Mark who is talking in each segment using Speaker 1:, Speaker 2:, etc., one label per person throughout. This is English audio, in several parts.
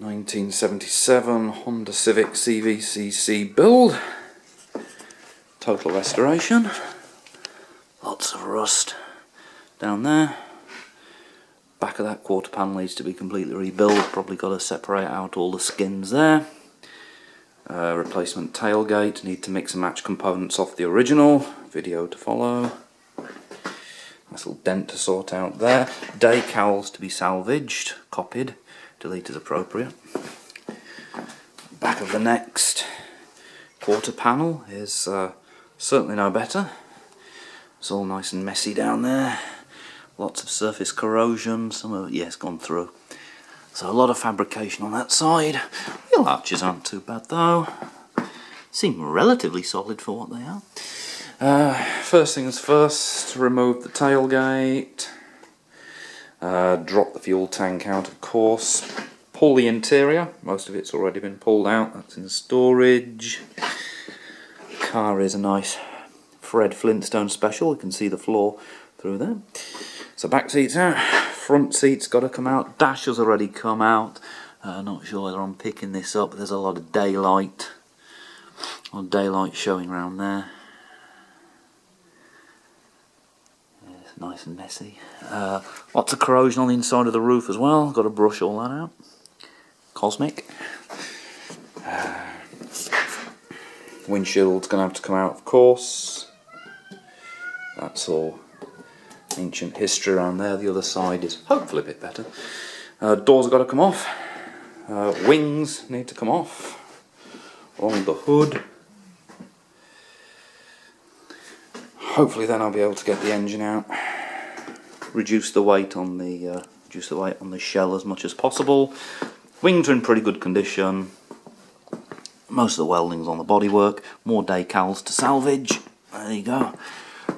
Speaker 1: 1977 Honda Civic CVCC build. Total restoration. Lots of rust down there. Back of that quarter panel needs to be completely rebuilt. Probably got to separate out all the skins there. Replacement tailgate. Need to mix and match components off the original. Video to follow. Nice little dent to sort out there. Decals to be salvaged, copied, deleted as appropriate. Back of the next quarter panel is certainly no better. It's all nice and messy down there. Lots of surface corrosion. Some of it, yeah, it's gone through. So a lot of fabrication on that side. Wheel arches aren't too bad though. Seem relatively solid for what they are. First things first, remove the tailgate. Drop the fuel tank out, of course. Pull the interior. Most of it's already been pulled out. That's in storage. Car is a nice Fred Flintstone special. You can see the floor through there. So back seats out. Front seats got to come out. Dash has already come out. Not sure whether I'm picking this up. But there's a lot of daylight. Showing around there. It's nice and messy. Lots of corrosion on the inside of the roof as well. Got to brush all that out. Cosmic. Windshield's going to have to come out, of course. That's all ancient history around there. The other side is hopefully a bit better. Doors have got to come off. Wings need to come off. Along the hood. Hopefully then I'll be able to get the engine out. Reduce the weight on the shell as much as possible. Wings are in pretty good condition. Most of the welding's on the bodywork. More decals to salvage. There you go.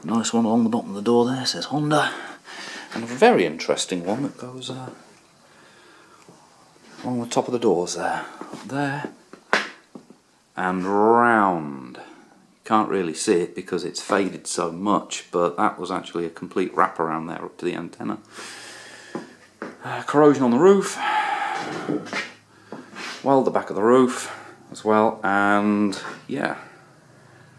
Speaker 1: Nice one along the bottom of the door there, says Honda. And a very interesting one that goes along the top of the doors there. Up there. And round. You can't really see it because it's faded so much, but that was actually a complete wraparound there up to the antenna. Corrosion on the roof. Weld the back of the roof as well, and yeah,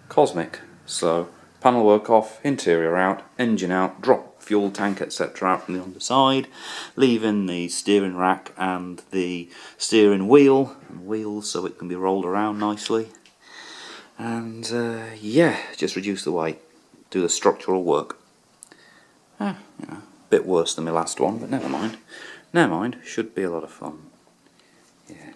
Speaker 1: cosmic. So panel work off, interior out, engine out, drop fuel tank etc. out from the underside, leaving the steering rack and the steering wheel and wheels so it can be rolled around nicely. And yeah, just reduce the weight, do the structural work. You know, bit worse than my last one, but never mind. Never mind, should be a lot of fun. Yeah.